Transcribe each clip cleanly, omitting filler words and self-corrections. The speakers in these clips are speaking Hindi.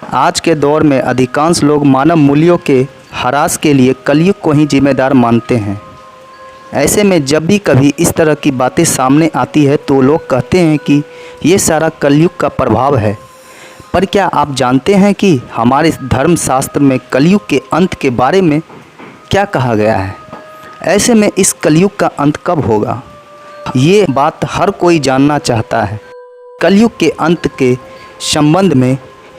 आज के दौर में अधिकांश लोग मानव मूल्यों के ह्रास के लिए कलयुग को ही जिम्मेदार मानते हैं। ऐसे में जब भी कभी इस तरह की बातें सामने आती है तो लोग कहते हैं कि ये सारा कलयुग का प्रभाव है। पर क्या आप जानते हैं कि हमारे धर्मशास्त्र में कलयुग के अंत के बारे में क्या कहा गया है? ऐसे में इस कलयुग का अंत कब होगा, ये बात हर कोई जानना चाहता है। कलयुग के अंत के संबंध में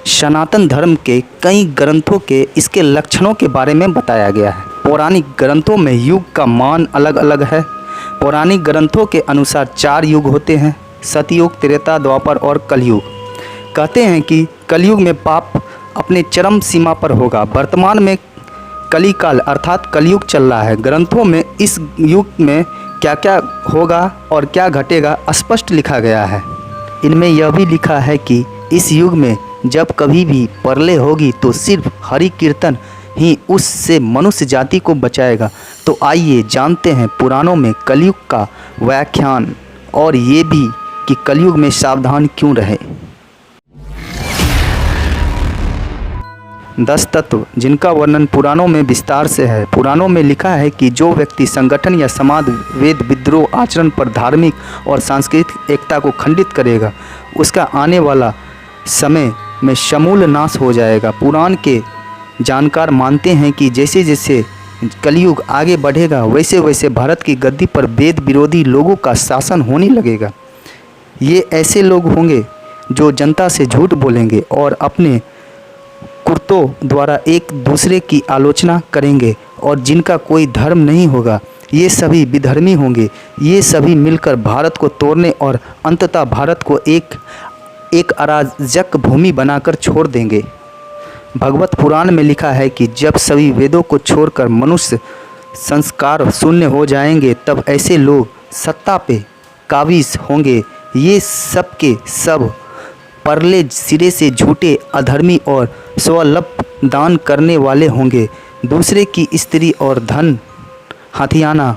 सनातन धर्म के कई ग्रंथों के इसके लक्षणों के बारे में बताया गया है। पौराणिक ग्रंथों में युग का मान अलग अलग है। पौराणिक ग्रंथों के अनुसार 4 युग होते हैं: सतयुग, त्रेता, द्वापर और कलयुग। कहते हैं कि कलयुग में पाप अपने चरम सीमा पर होगा। वर्तमान में कलिकाल अर्थात कलयुग चल रहा है। ग्रंथों में इस युग में क्या क्या होगा और क्या घटेगा स्पष्ट लिखा गया है। इनमें यह भी लिखा है कि इस युग में जब कभी भी प्रलय होगी तो सिर्फ हरि कीर्तन ही उससे मनुष्य जाति को बचाएगा। तो आइए जानते हैं पुराणों में कलयुग का व्याख्यान और ये भी कि कलयुग में सावधान क्यों रहे। 10 तत्व जिनका वर्णन पुराणों में विस्तार से है। पुराणों में लिखा है कि जो व्यक्ति संगठन या समाज, वेद, विद्रोह आचरण पर धार्मिक और सांस्कृतिक एकता को खंडित करेगा, उसका आने वाला समय में समूल नाश हो जाएगा। पुराण के जानकार मानते हैं कि जैसे जैसे कलयुग आगे बढ़ेगा वैसे वैसे भारत की गद्दी पर वेद विरोधी लोगों का शासन होने लगेगा। ये ऐसे लोग होंगे जो जनता से झूठ बोलेंगे और अपने कुर्तों द्वारा एक दूसरे की आलोचना करेंगे और जिनका कोई धर्म नहीं होगा। ये सभी विधर्मी होंगे। ये सभी मिलकर भारत को तोड़ने और अंततः भारत को एक अराजक भूमि बनाकर छोड़ देंगे। भगवत पुराण में लिखा है कि जब सभी वेदों को छोड़कर मनुष्य संस्कार शून्य हो जाएंगे तब ऐसे लोग सत्ता पे काबिज होंगे। ये सब के सब परले सिरे से झूठे, अधर्मी और स्वल्प दान करने वाले होंगे। दूसरे की स्त्री और धन हथियाना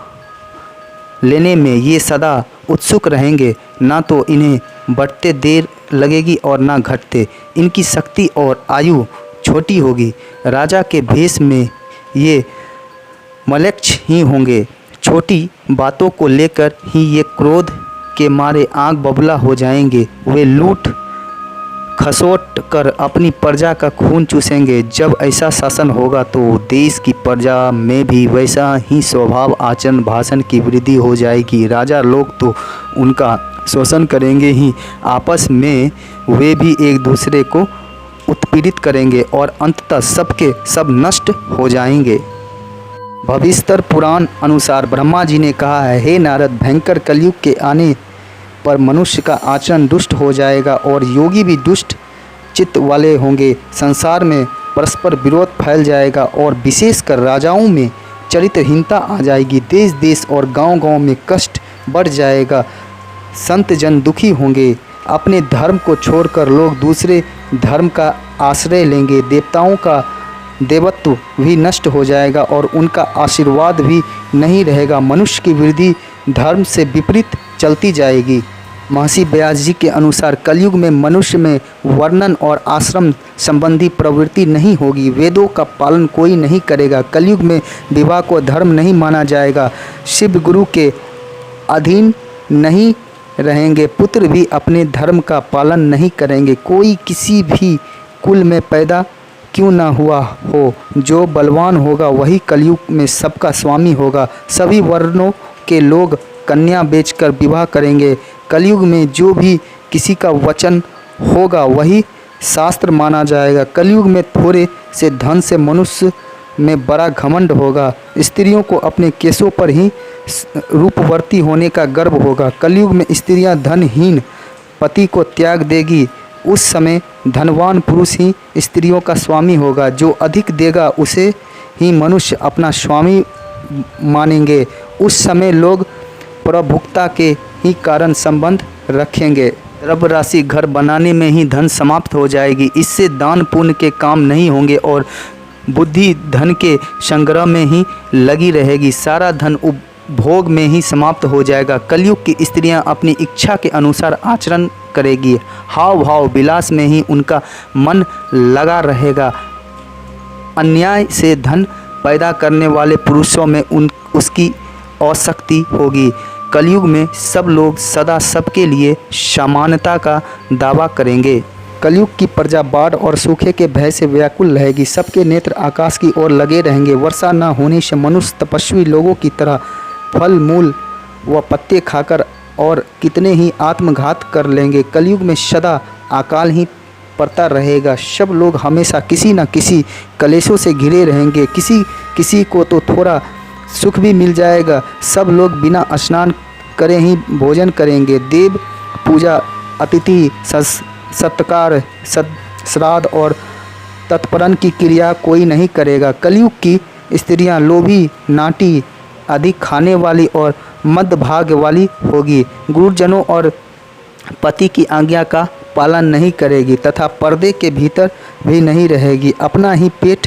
लेने में ये सदा उत्सुक रहेंगे। ना तो इन्हें बढ़ते देर लगेगी और ना घटते। इनकी शक्ति और आयु छोटी होगी। राजा के भेष में ये मलेच्छ ही होंगे। छोटी बातों को लेकर ही ये क्रोध के मारे आग बबूला हो जाएंगे। वे लूट खसोट कर अपनी प्रजा का खून चूसेंगे। जब ऐसा शासन होगा तो देश की प्रजा में भी वैसा ही स्वभाव, आचरण, भाषण की वृद्धि हो जाएगी। राजा लोग तो उनका शोषण करेंगे ही, आपस में वे भी एक दूसरे को उत्पीड़ित करेंगे और अंततः सबके सब नष्ट हो जाएंगे। भविष्य पुराण अनुसार ब्रह्मा जी ने कहा है, हे नारद, भयंकर कलयुग के आने पर मनुष्य का आचरण दुष्ट हो जाएगा और योगी भी दुष्ट चित्त वाले होंगे। संसार में परस्पर विरोध फैल जाएगा और विशेषकर राजाओं में चरित्रहीनता आ जाएगी। देश देश और गांव-गांव में कष्ट बढ़ जाएगा। संत जन दुखी होंगे। अपने धर्म को छोड़कर लोग दूसरे धर्म का आश्रय लेंगे। देवताओं का देवत्व भी नष्ट हो जाएगा और उनका आशीर्वाद भी नहीं रहेगा। मनुष्य की वृद्धि धर्म से विपरीत चलती जाएगी। महर्षि व्यास जी के अनुसार कलयुग में मनुष्य में वर्णन और आश्रम संबंधी प्रवृत्ति नहीं होगी। वेदों का पालन कोई नहीं करेगा। कलयुग में विवाह को धर्म नहीं माना जाएगा। शिव गुरु के अधीन नहीं रहेंगे। पुत्र भी अपने धर्म का पालन नहीं करेंगे। कोई किसी भी कुल में पैदा क्यों ना हुआ हो, जो बलवान होगा वही कलयुग में सबका स्वामी होगा। सभी वर्णों के लोग कन्या बेचकर विवाह करेंगे। कलयुग में जो भी किसी का वचन होगा वही शास्त्र माना जाएगा। कलयुग में थोड़े से धन से मनुष्य में बड़ा घमंड होगा। स्त्रियों को अपने केशों पर ही रूपवर्ती होने का गर्व होगा। कलयुग में स्त्रियां धनहीन पति को त्याग देगी। उस समय धनवान पुरुष ही स्त्रियों का स्वामी होगा। जो अधिक देगा उसे ही मनुष्य अपना स्वामी मानेंगे। उस समय लोग प्रभुता के ही कारण संबंध रखेंगे। द्रव्य राशि घर बनाने में ही धन समाप्त हो जाएगी। इससे दान पुण्य के काम नहीं होंगे और बुद्धि धन के संग्रह में ही लगी रहेगी। सारा धन उपभोग में ही समाप्त हो जाएगा। कलयुग की स्त्रियां अपनी इच्छा के अनुसार आचरण करेगी। हाव भाव विलास में ही उनका मन लगा रहेगा। अन्याय से धन पैदा करने वाले पुरुषों में उसकी आसक्ति होगी। कलयुग में सब लोग सदा सबके लिए समानता का दावा करेंगे। कलयुग की प्रजा बाढ़ और सूखे के भय से व्याकुल रहेगी। सबके नेत्र आकाश की ओर लगे रहेंगे। वर्षा न होने से मनुष्य तपस्वी लोगों की तरह फल मूल व पत्ते खाकर और कितने ही आत्मघात कर लेंगे। कलयुग में सदा अकाल ही पड़ता रहेगा। सब लोग हमेशा किसी न किसी कलेशों से घिरे रहेंगे। किसी को तो थोड़ा सुख भी मिल जाएगा। सब लोग बिना स्नान करे ही भोजन करेंगे। देव पूजा, अतिथि सत्कार, श्राद्ध और तत्परण की क्रिया कोई नहीं करेगा। कलयुग की स्त्रियां लोभी, नाटी, अधिक खाने वाली और मध्यभाग वाली होगी। गुरुजनों और पति की आज्ञा का पालन नहीं करेगी तथा पर्दे के भीतर भी नहीं रहेगी। अपना ही पेट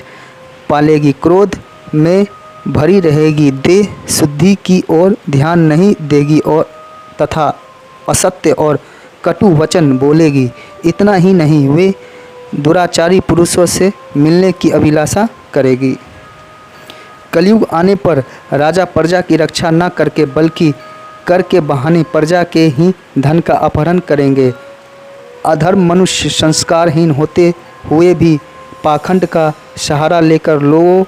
पालेगी, क्रोध में भरी रहेगी, देह शुद्धि की ओर ध्यान नहीं देगी और तथा असत्य और कटु वचन बोलेगी। इतना ही नहीं, वे दुराचारी पुरुषों से मिलने की अभिलाषा करेगी। कलयुग आने पर राजा प्रजा की रक्षा न करके बल्कि कर के बहाने प्रजा के ही धन का अपहरण करेंगे। अधर्म मनुष्य संस्कारहीन होते हुए भी पाखंड का सहारा लेकर लोगों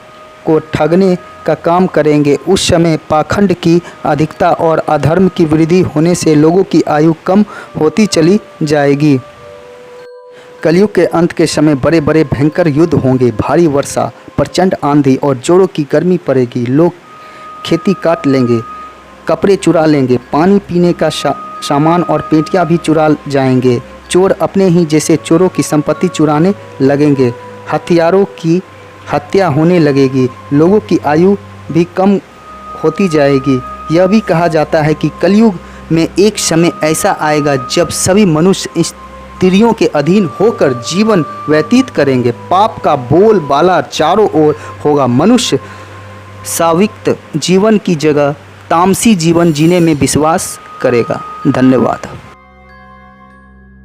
को ठगने का काम करेंगे। उस समय पाखंड की अधिकता और अधर्म की वृद्धि होने से लोगों की आयु कम होती चली जाएगी। कलयुग के अंत के समय बड़े बड़े भयंकर युद्ध होंगे। भारी वर्षा, प्रचंड आंधी और जोरों की गर्मी पड़ेगी। लोग खेती काट लेंगे, कपड़े चुरा लेंगे, पानी पीने का सामान और पेटियां भी चुरा जाएंगे। चोर अपने ही जैसे चोरों की संपत्ति चुराने लगेंगे। हथियारों की हत्या होने लगेगी। लोगों की आयु भी कम होती जाएगी। यह भी कहा जाता है कि कलयुग में एक समय ऐसा आएगा जब सभी मनुष्य स्त्रियों के अधीन होकर जीवन व्यतीत करेंगे। पाप का बोलबाला चारों ओर होगा। मनुष्य सात्विक जीवन की जगह तामसी जीवन जीने में विश्वास करेगा। धन्यवाद।